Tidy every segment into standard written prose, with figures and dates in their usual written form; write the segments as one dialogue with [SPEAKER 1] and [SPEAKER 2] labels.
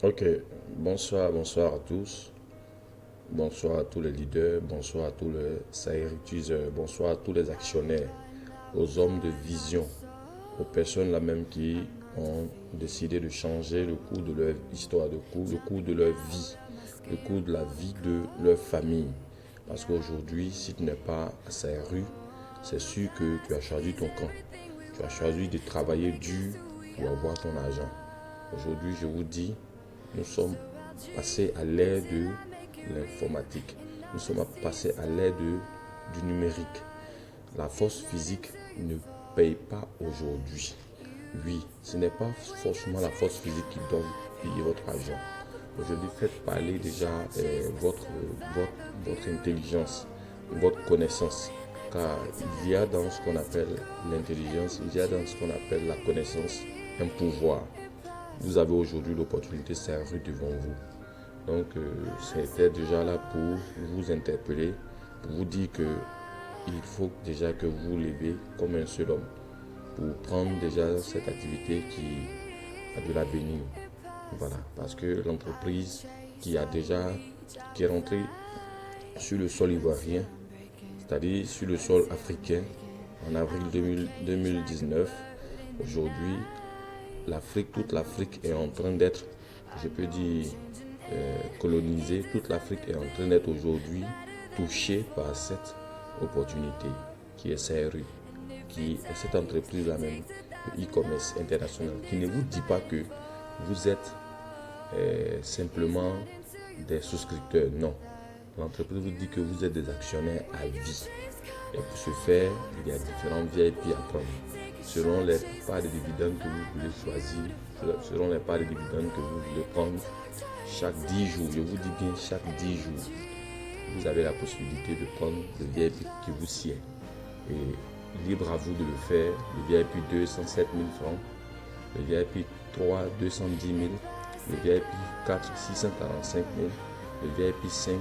[SPEAKER 1] Ok, bonsoir à tous. Bonsoir à tous les leaders, bonsoir à tous les utilisateur, bonsoir à tous les actionnaires, aux hommes de vision, aux personnes là même qui ont décidé de changer le cours de leur histoire, le cours de leur vie, le cours de la vie de leur famille. Parce qu'aujourd'hui, si tu n'es pas à ces rues, c'est sûr que tu as choisi ton camp. Tu as choisi de travailler dur pour avoir ton argent. Aujourd'hui, je vous dis, nous sommes passés à l'ère de l'informatique. Nous sommes passés à l'ère du numérique. La force physique ne paye pas aujourd'hui. Oui, ce n'est pas forcément la force physique qui donne payer votre argent. Aujourd'hui, faites parler déjà votre intelligence, votre connaissance. Car il y a dans ce qu'on appelle l'intelligence, il y a dans ce qu'on appelle la connaissance un pouvoir. Vous avez aujourd'hui l'opportunité de servir devant vous. Donc, c'était déjà là pour vous interpeller, pour vous dire que il faut déjà que vous vous levez comme un seul homme pour prendre déjà cette activité qui a de l'avenir. Voilà, parce que l'entreprise qui est rentrée sur le sol ivoirien, c'est-à-dire sur le sol africain, en avril 2019, aujourd'hui, toute l'Afrique est en train d'être, je peux dire, colonisée. Toute l'Afrique est en train d'être aujourd'hui touchée par cette opportunité qui est CRU, qui est cette entreprise-là même, de e-commerce international, qui ne vous dit pas que vous êtes simplement des souscripteurs. Non. L'entreprise vous dit que vous êtes des actionnaires à vie. Et pour ce faire, il y a différents VIP à prendre. Selon les parts de dividendes que vous voulez choisir, selon les parts de dividendes que vous voulez prendre, chaque 10 jours, je vous dis bien chaque 10 jours, vous avez la possibilité de prendre le VIP qui vous sied. Et libre à vous de le faire. Le VIP 2, 107 000 francs. Le VIP 3, 210 000. Le VIP 4, 645 000. Le VIP 5,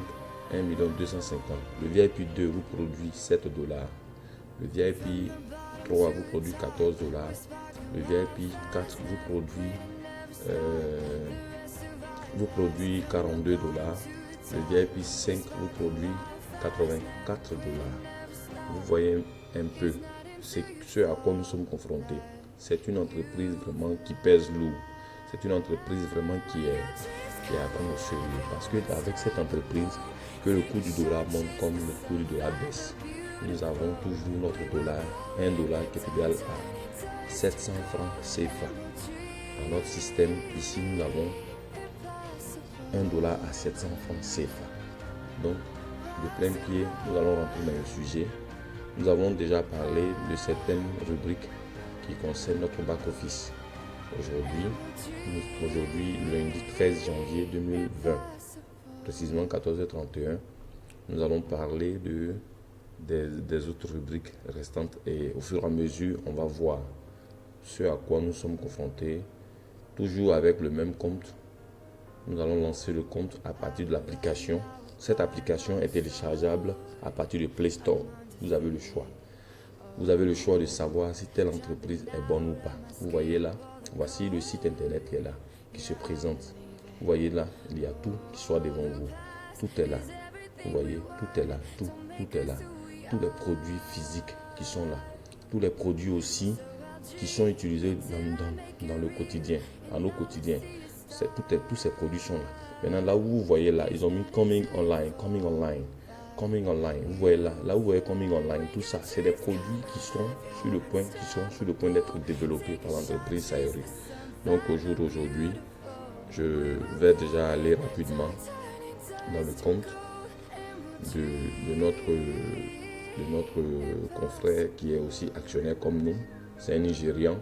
[SPEAKER 1] 1 250 000. Le VIP 2 vous produit 7 dollars. Le VIP 3 vous produit 14 dollars. Le VIP 4 vous produit 42 dollars. Le VIP 5 vous produit 84 dollars. Vous voyez un peu ce à quoi nous sommes confrontés. C'est une entreprise vraiment qui pèse lourd. C'est une entreprise vraiment qui est à prendre au sérieux. Parce que avec cette entreprise, que le coût du dollar monte comme le coût du dollar baisse. Nous avons toujours notre dollar, un dollar qui est égal à 700 francs CFA. Dans notre système, ici, nous avons un dollar à 700 francs CFA. Donc, de plein pied, nous allons rentrer dans le sujet. Nous avons déjà parlé de certaines rubriques qui concernent notre back-office. Aujourd'hui, lundi 13 janvier 2020, précisément 14h31, nous allons parler des autres rubriques restantes et au fur et à mesure, on va voir ce à quoi nous sommes confrontés, toujours avec le même compte. Nous allons lancer le compte à partir de l'application. Cette application est téléchargeable à partir de Play Store. Vous avez le choix. Vous avez le choix de savoir si telle entreprise est bonne ou pas. Vous voyez là, voici le site internet qui est là, qui se présente. Vous voyez là, il y a tout qui soit devant vous. Tout est là. Vous voyez, tout est là. Tout est là. Tous les produits physiques qui sont là. Tous les produits aussi qui sont utilisés dans le quotidien, dans nos quotidiens. Tous ces produits sont là. Maintenant, là où vous voyez là, ils ont mis coming online. Vous voyez là, où vous voyez coming online, tout ça, c'est des produits qui sont sur le point d'être développés par l'entreprise Sayori. Donc au jour d'aujourd'hui, je vais déjà aller rapidement dans le compte de notre confrère qui est aussi actionnaire comme nous. C'est un Nigérian.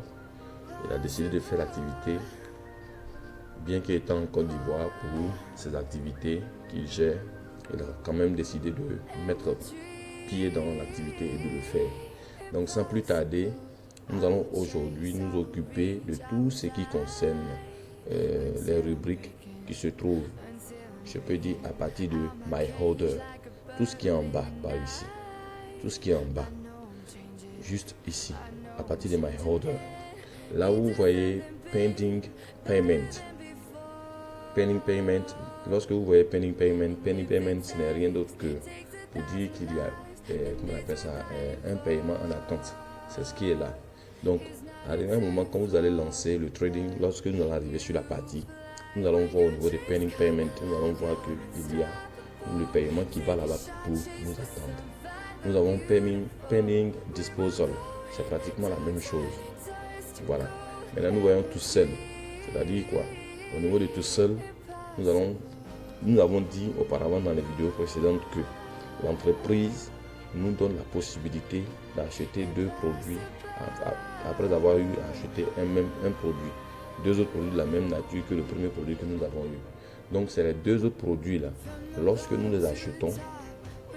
[SPEAKER 1] Il a décidé de faire l'activité, bien qu'il étant en Côte d'Ivoire pour ses activités qu'il gère. Il a quand même décidé de mettre pied dans l'activité et de le faire. Donc sans plus tarder, nous allons aujourd'hui nous occuper de tout ce qui concerne les rubriques qui se trouvent, je peux dire, à partir de My Order. Tout ce qui est en bas, par ici. Tout ce qui est en bas. Juste ici, à partir de My Order. Là où vous voyez Pending Payment. pending payment. Lorsque vous voyez pending payment, ce n'est rien d'autre que pour dire qu'il y a comment on appelle ça, un paiement en attente. C'est ce qui est là. Donc, à un moment, quand vous allez lancer le trading, lorsque nous allons arriver sur la partie, nous allons voir au niveau des pending payment, nous allons voir qu'il y a le paiement qui va là-bas pour nous attendre. Nous avons pending disposal. C'est pratiquement la même chose. Voilà. Maintenant, nous voyons tout seul. C'est-à-dire quoi? Au niveau de tout seul, nous avons dit auparavant dans les vidéos précédentes que l'entreprise nous donne la possibilité d'acheter deux produits après avoir eu acheté un produit. Deux autres produits de la même nature que le premier produit que nous avons eu. Donc, c'est les deux autres produits-là. Lorsque nous les achetons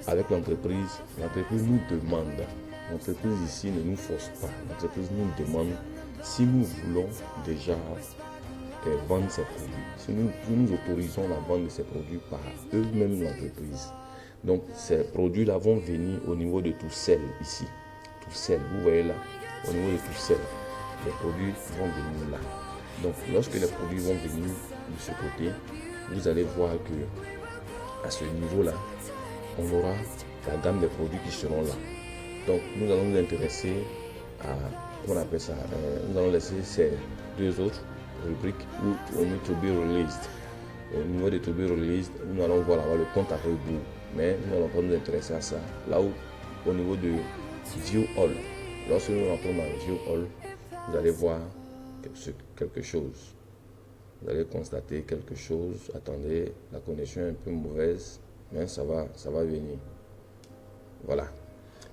[SPEAKER 1] avec l'entreprise nous demande. L'entreprise ici ne nous force pas. L'entreprise nous demande si nous voulons déjà vendre ces produits. Si nous autorisons la vente de ces produits par eux-mêmes l'entreprise. Donc, ces produits-là vont venir au niveau de Tourcelle ici. Tourcelle, vous voyez là, au niveau de Tourcelle, les produits vont venir là. Donc, lorsque les produits vont venir de ce côté, vous allez voir que à ce niveau-là, on aura la gamme des produits qui seront là. Donc, nous allons nous intéresser à, comment on appelle ça, nous allons laisser ces deux autres rubriques où on met to be released. Au niveau de to be released, nous allons voir là-bas le compte à rebours. Mais nous n'allons pas nous intéresser à ça. Là où, au niveau de View All, lorsque nous rentrons dans View All, vous allez voir quelque chose. Vous allez constater quelque chose. Attendez, la connexion est un peu mauvaise, mais ça va venir. Voilà.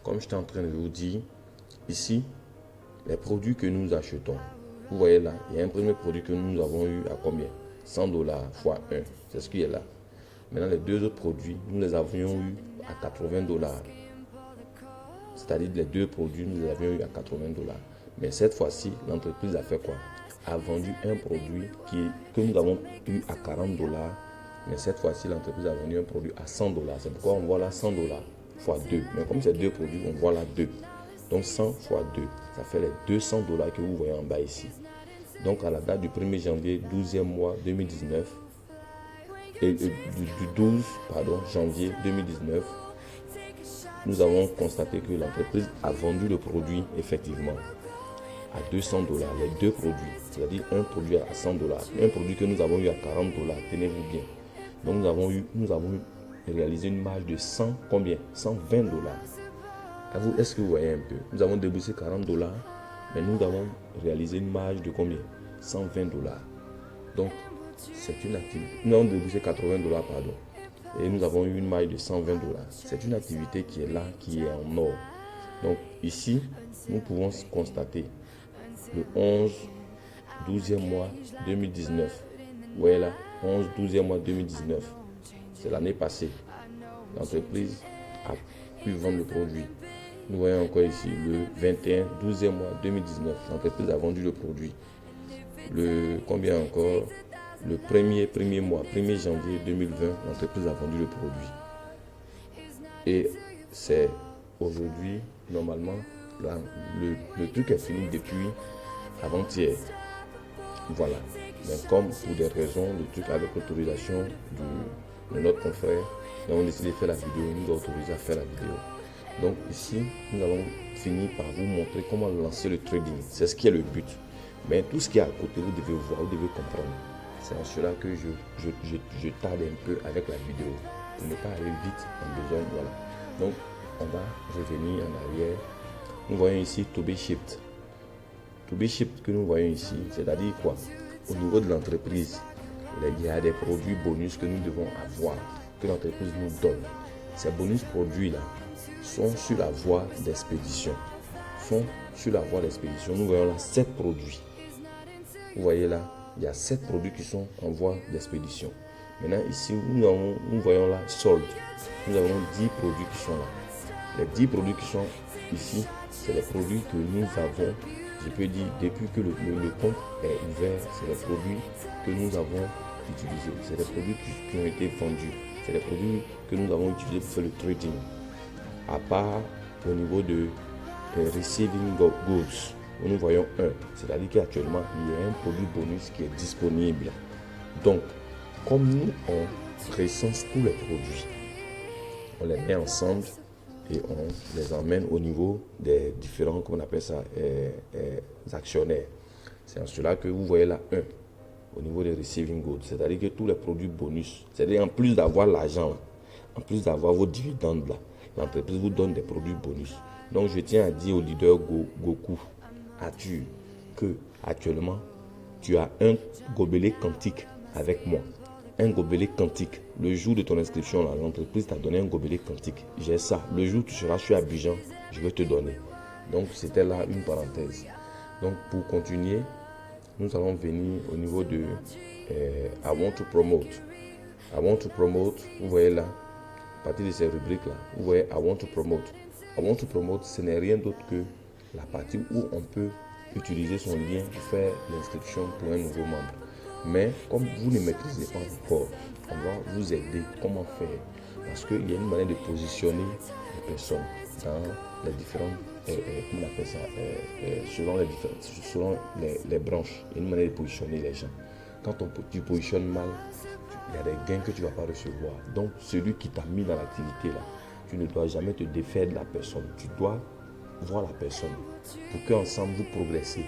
[SPEAKER 1] Comme j'étais en train de vous dire, ici, les produits que nous achetons. Vous voyez là, il y a un premier produit que nous avons eu à combien? 100 $ fois 1. C'est ce qui est là. Maintenant, les deux autres produits, nous les avions eu à 80 $. C'est-à-dire les deux produits, nous les avions eu à 80 $. Mais cette fois-ci, l'entreprise a fait quoi? A vendu un produit que nous avons eu à 40 $. Mais cette fois-ci, l'entreprise a vendu un produit à 100 $. C'est pourquoi on voit là 100 $ fois 2. Mais comme c'est deux produits, on voit là 2. Donc 100 fois 2, ça fait les 200 $ que vous voyez en bas ici. Donc à la date du 1er janvier, 12e mois 2019, et du 12 janvier 2019, nous avons constaté que l'entreprise a vendu le produit effectivement à 200 $, les deux produits, c'est-à-dire un produit à 100 $, un produit que nous avons eu à 40 $, tenez-vous bien. Donc nous avons réalisé une marge de 100 combien? 120 $. Est-ce que vous voyez un peu? Nous avons déboursé 40 $, mais nous avons réalisé une marge de combien? 120 $. Donc, c'est une activité. Nous avons déboursé 80 $, pardon. Et nous avons eu une marge de 120 $. C'est une activité qui est là, qui est en or. Donc, ici, nous pouvons constater le 12e mois 2019. Vous voyez là, 12e mois 2019. C'est l'année passée. L'entreprise a pu vendre le produit. Nous voyons encore ici le 12e mois 2019. L'entreprise a vendu le produit. Le combien encore? Le premier mois, 1er janvier 2020, l'entreprise a vendu le produit. Et c'est aujourd'hui, normalement, là, le truc est fini depuis avant-hier. Voilà. Mais comme pour des raisons, le truc avec l'autorisation de notre confrère, nous avons décidé de faire la vidéo, il nous a autorisé à faire la vidéo. Donc ici, nous allons finir par vous montrer comment lancer le trading. C'est ce qui est le but. Mais tout ce qui est à côté, vous devez voir, vous devez comprendre. C'est en cela que je tarde un peu avec la vidéo pour ne pas aller vite en besoin. Voilà. Donc, on va revenir en arrière. Nous voyons ici To Be Shipped. To Be Shipped que nous voyons ici, c'est-à-dire quoi? Au niveau de l'entreprise, il y a des produits bonus que nous devons avoir, que l'entreprise nous donne. Ces bonus produits-là sont sur la voie d'expédition. Nous voyons là 7 produits. Vous voyez là, il y a 7 produits qui sont en voie d'expédition. Maintenant, ici, nous voyons là solde. Nous avons 10 produits qui sont là. Les 10 produits qui sont ici, c'est les produits que nous avons, je peux dire, depuis que le compte est ouvert, c'est les produits que nous avons utilisés. C'est les produits qui ont été vendus. C'est les produits que nous avons utilisés pour faire le trading. À part au niveau de Receiving Goods, où nous voyons un, c'est-à-dire qu'actuellement, il y a un produit bonus qui est disponible. Donc, comme nous, on recense tous les produits, on les met ensemble et on les emmène au niveau des différents, comment on appelle ça, actionnaires. C'est en cela que vous voyez là 1 au niveau des receiving goods, c'est-à-dire que tous les produits bonus, c'est-à-dire en plus d'avoir l'argent, en plus d'avoir vos dividendes là, l'entreprise vous donne des produits bonus. Donc je tiens à dire au leader Goku, Arthur, que actuellement tu as un gobelet quantique avec moi. Un gobelet quantique. Le jour de ton inscription, l'entreprise t'a donné un gobelet quantique. J'ai ça. Le jour où tu seras sur Abidjan, je vais te donner. Donc c'était là une parenthèse. Donc pour continuer, nous allons venir au niveau de I want to promote. I want to promote, vous voyez là, à partir de ces rubriques là, vous voyez I want to promote. I want to promote, ce n'est rien d'autre que la partie où on peut utiliser son lien pour faire l'inscription pour un nouveau membre. Mais comme vous ne maîtrisez pas encore, on va vous aider comment faire. Parce qu'il y a une manière de positionner les personnes dans les différentes, comment on appelle ça, selon les branches. Il y a une manière de positionner les gens. Quand tu positionnes mal, il y a des gains que tu ne vas pas recevoir. Donc celui qui t'a mis dans l'activité là, tu ne dois jamais te défaire de la personne. Tu dois voir la personne pour qu'ensemble vous progressez,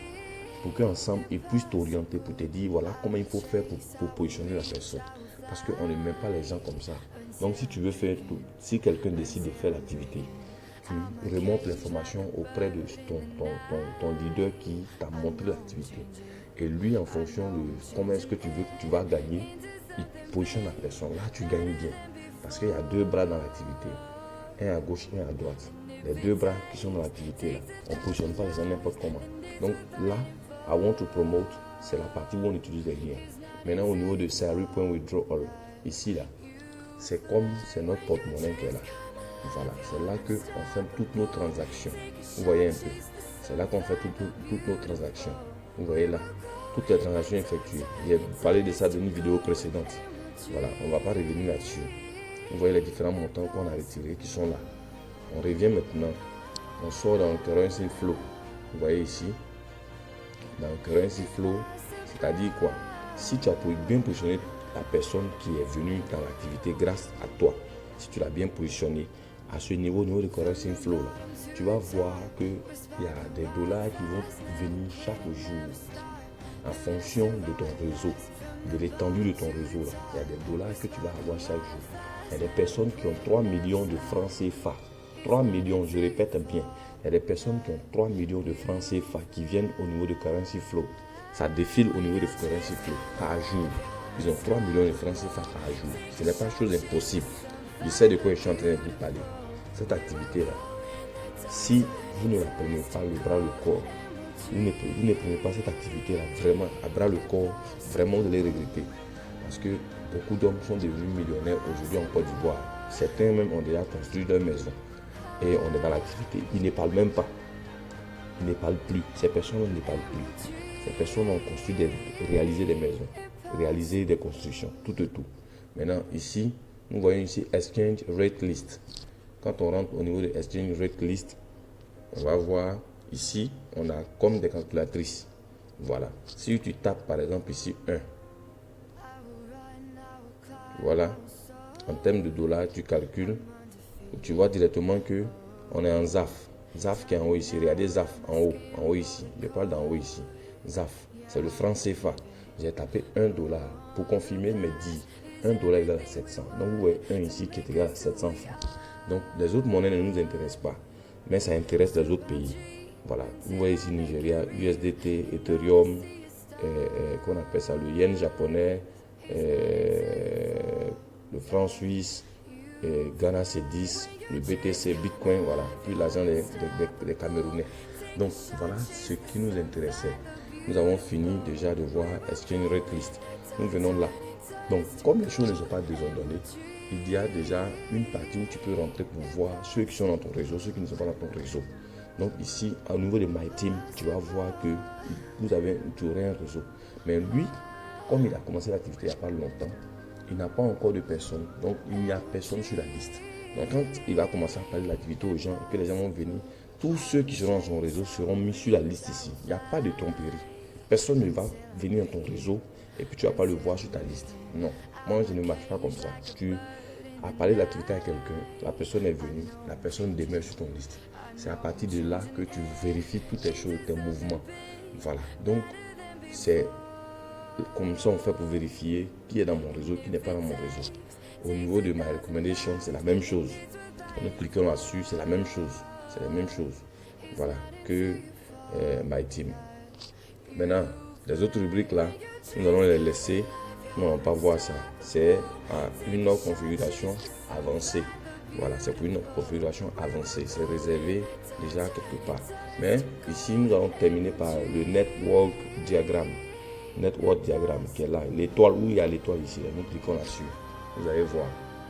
[SPEAKER 1] pour qu'ensemble ils puissent t'orienter, pour te dire voilà comment il faut faire pour positionner la personne. Parce qu'on ne met pas les gens comme ça. Donc si tu veux faire tout, si quelqu'un décide de faire l'activité, tu remontes l'information auprès de ton leader qui t'a montré l'activité. Et lui, en fonction de comment est-ce que tu veux que tu vas gagner, il positionne la personne. Là, tu gagnes bien. Parce qu'il y a 2 bras dans l'activité. Un à gauche, un à droite. Les 2 bras qui sont dans l'activité, là, on ne positionne pas les gens n'importe comment. Donc là, I want to promote, c'est la partie où on utilise les liens. Maintenant, au niveau de salary.withdrawal, ici, là, c'est comme c'est notre porte-monnaie qui est là. Voilà, c'est là qu'on fait toutes nos transactions. Vous voyez un peu. C'est là qu'on fait toutes nos transactions. Vous voyez là, toutes les transactions effectuées. J'ai parlé de ça dans une vidéo précédente. Voilà, on ne va pas revenir là-dessus. Vous voyez les différents montants qu'on a retirés qui sont là. On revient maintenant. On sort dans le currency flow. Vous voyez ici. Dans le currency flow, c'est-à-dire quoi? Si tu as bien positionné la personne qui est venue dans l'activité grâce à toi, si tu l'as bien positionné à ce niveau, au niveau du currency flow, là, tu vas voir qu'il y a des dollars qui vont venir chaque jour en fonction de ton réseau, de l'étendue de ton réseau. Là. Il y a des dollars que tu vas avoir chaque jour. Il y a des personnes qui ont 3 millions de francs CFA. 3 millions, je répète bien. Il y a des personnes qui ont 3 millions de francs CFA qui viennent au niveau de currency flow. Ça défile au niveau de currency flow par jour. Ils ont 3 millions de francs CFA par jour. Ce n'est pas chose impossible. Je sais de quoi je suis en train de vous parler. Cette activité-là, si vous ne la prenez pas le bras le corps, vous ne prenez pas cette activité-là vraiment à bras le corps, vraiment vous allez regretter. Parce que beaucoup d'hommes sont devenus millionnaires aujourd'hui en Côte d'Ivoire. Certains même ont déjà construit leur maison. Et on est dans l'activité. Ils ne parlent même pas. Ils ne parlent plus. Ces personnes ne parlent plus. Ces personnes ont réalisé des maisons, réalisé des constructions, tout. Maintenant, ici, nous voyons ici Exchange Rate List. Quand on rentre au niveau de Exchange Rate List, on va voir ici, on a comme des calculatrices. Voilà. Si tu tapes par exemple ici 1, voilà, en termes de dollars, tu calcules, tu vois directement que on est en ZAF. ZAF qui est en haut ici. Regardez ZAF en haut ici. Je parle d'en haut ici. ZAF, c'est le franc CFA. J'ai tapé 1 dollar pour confirmer mes 10. 1 dollar égale à 700. Donc vous voyez 1 ici qui est égal à 700 francs. Donc les autres monnaies ne nous intéressent pas, mais ça intéresse les autres pays. Voilà. Vous voyez ici Nigeria, USDT, Ethereum, qu'on appelle ça le yen japonais, le franc suisse, Ghana C10, le BTC, Bitcoin, voilà, puis l'argent des Camerounais. Donc voilà ce qui nous intéressait. Nous avons fini déjà de voir Exchange Rate List. Nous venons là. Donc comme les choses ne sont pas désordonnées, il y a déjà une partie où tu peux rentrer pour voir ceux qui sont dans ton réseau, ceux qui ne sont pas dans ton réseau. Donc ici, au niveau de My Team, tu vas voir que tu aurais un réseau. Mais lui, comme il a commencé l'activité il n'y a pas longtemps, il n'a pas encore de personne. Donc il n'y a personne sur la liste. Donc quand il va commencer à parler de l'activité aux gens et que les gens vont venir, tous ceux qui seront dans son réseau seront mis sur la liste ici. Il n'y a pas de tromperie. Personne ne va venir dans ton réseau et puis tu vas pas le voir sur ta liste. Non, moi je ne marche pas comme ça. Tu as parlé de l'activité à quelqu'un, la personne est venue, la personne demeure sur ton liste. C'est à partir de là que tu vérifies toutes tes choses, tes mouvements. Voilà, donc c'est comme ça on fait pour vérifier qui est dans mon réseau, qui n'est pas dans mon réseau. Au niveau de ma recommendation, c'est la même chose. En nous cliquant là-dessus, c'est la même chose. C'est la même chose. Voilà, que My Team. Maintenant, les autres rubriques là, nous allons les laisser. Nous n'allons pas voir ça. C'est une configuration avancée. Voilà, c'est pour une configuration avancée. C'est réservé déjà quelque part. Mais ici, nous allons terminer par le Network Diagram. Network Diagram qui est là. L'étoile, où il y a l'étoile ici. Nous cliquons là-dessus. Vous allez voir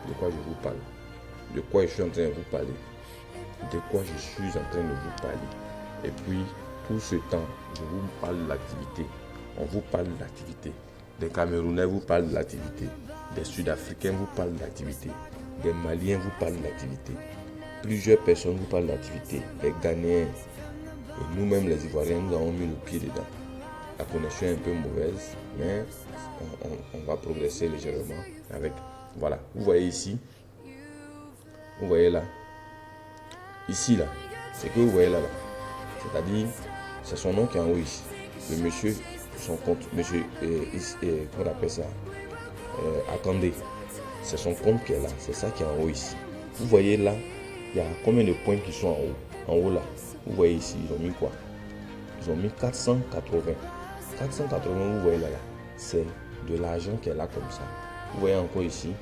[SPEAKER 1] de quoi je vous parle. De quoi je suis en train de vous parler. De quoi je suis en train de vous parler. Et puis, tout ce temps, je vous parle de l'activité. On vous parle de l'activité. Des Camerounais vous parlent de l'activité. Des Sud-Africains vous parlent de l'activité. Des Maliens vous parlent de l'activité. Plusieurs personnes vous parlent de l'activité. Les Ghanéens et nous-mêmes les Ivoiriens, nous avons mis le pied dedans. La connexion est un peu mauvaise, mais on va progresser légèrement avec. Voilà, vous voyez ici. Vous voyez là. Ici là. C'est que vous voyez là. C'est-à-dire, c'est son nom qui est en haut ici. Le monsieur, son compte, monsieur, qu'on appelle ça, attendez, c'est son compte qui est là, c'est ça qui est en haut ici. Vous voyez là, il y a combien de points qui sont en haut? En haut là, vous voyez ici, ils ont mis quoi? Ils ont mis 480. 480, vous voyez là, c'est de l'argent qui est là comme ça. Vous voyez encore ici,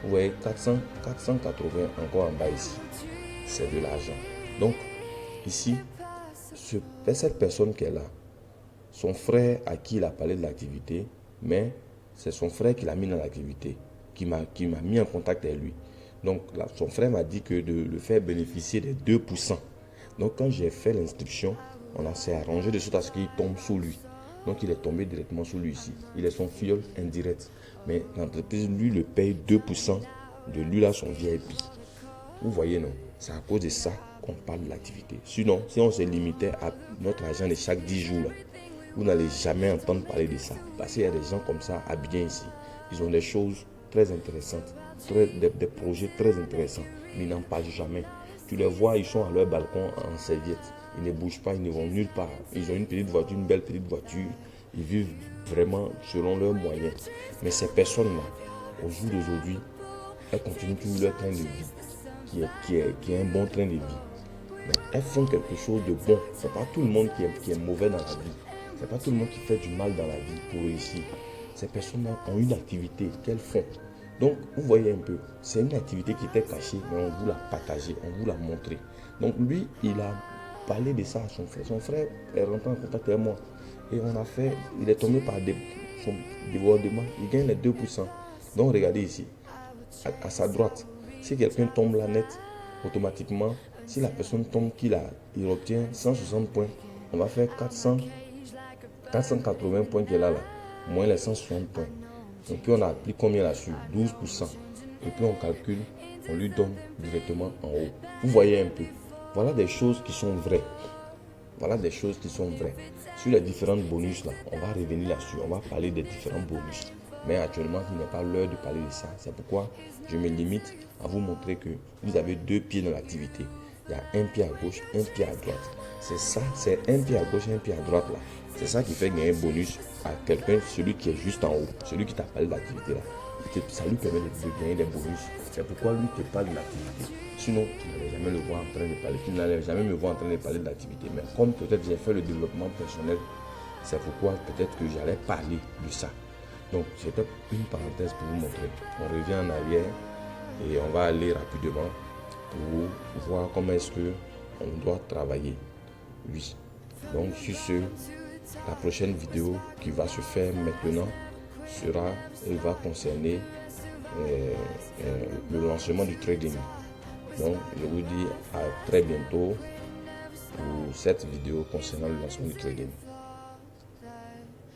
[SPEAKER 1] vous voyez 480 encore en bas ici, c'est de l'argent. Donc, ici, cette personne qui est là, son frère à qui il a parlé de l'activité, mais c'est son frère qui l'a mis dans l'activité, qui m'a mis en contact avec lui. Donc là, son frère m'a dit que de le faire bénéficier des 2%. Donc quand j'ai fait l'inscription, on s'est arrangé de sorte à ce qu'il tombe sous lui. Donc il est tombé directement sous lui ici. Il est son filleul indirect. Mais l'entreprise, lui, le paye 2% de lui là, son VIP. Vous voyez, non? C'est à cause de ça qu'on parle de l'activité. Sinon, si on se limitait à notre argent de chaque 10 jours, là, vous n'allez jamais entendre parler de ça. Parce qu'il y a des gens comme ça habillés ici. Ils ont des choses très intéressantes, des projets très intéressants. Mais ils n'en parlent jamais. Tu les vois, ils sont à leur balcon en serviette. Ils ne bougent pas, ils ne vont nulle part. Ils ont une petite voiture, une belle petite voiture. Ils vivent vraiment selon leurs moyens. Mais ces personnes-là, au jour d'aujourd'hui, elles continuent toujours leur train de vie, qui est un bon train de vie. Mais elles font quelque chose de bon. Ce n'est pas tout le monde qui est mauvais dans la vie. Ce n'est pas tout le monde qui fait du mal dans la vie pour réussir. Ces personnes-là ont une activité qu'elles font. Donc, vous voyez un peu, c'est une activité qui était cachée, mais on vous l'a partagée, on vous l'a montré. Donc, lui, il a parlé de ça à son frère. Son frère est rentré en contact avec moi. Et il est tombé par son débordement. Il gagne les 2%. Donc, regardez ici, à sa droite. Si quelqu'un tombe là net, automatiquement, si la personne tombe il obtient 160 points, on va faire 480 points qu'il a là, moins les 160 points. Et puis on a appris combien là-dessus? 12%. Et puis on calcule, on lui donne directement en haut. Vous voyez un peu. Voilà des choses qui sont vraies. Voilà des choses qui sont vraies. Sur les différents bonus là, on va revenir là-dessus. On va parler des différents bonus. Mais actuellement, il n'est pas l'heure de parler de ça. C'est pourquoi je me limite à vous montrer que vous avez 2 pieds dans l'activité. Il y a un pied à gauche, un pied à droite. C'est ça, c'est un pied à gauche, un pied à droite là. C'est ça qui fait gagner un bonus à quelqu'un, celui qui est juste en haut, celui qui t'a parlé de l'activité là. Ça lui permet de gagner des bonus. C'est pourquoi lui te parle de l'activité. Sinon, tu n'allais jamais le voir en train de parler. Tu n'allais jamais me voir en train de parler de l'activité. Mais comme peut-être j'ai fait le développement personnel, c'est pourquoi peut-être que j'allais parler de ça. Donc, c'était une parenthèse pour vous montrer. On revient en arrière et on va aller rapidement pour voir comment est-ce qu'on doit travailler. Oui. Donc, sur ce, la prochaine vidéo qui va se faire maintenant va concerner le lancement du trading. Donc, je vous dis à très bientôt pour cette vidéo concernant le lancement du trading.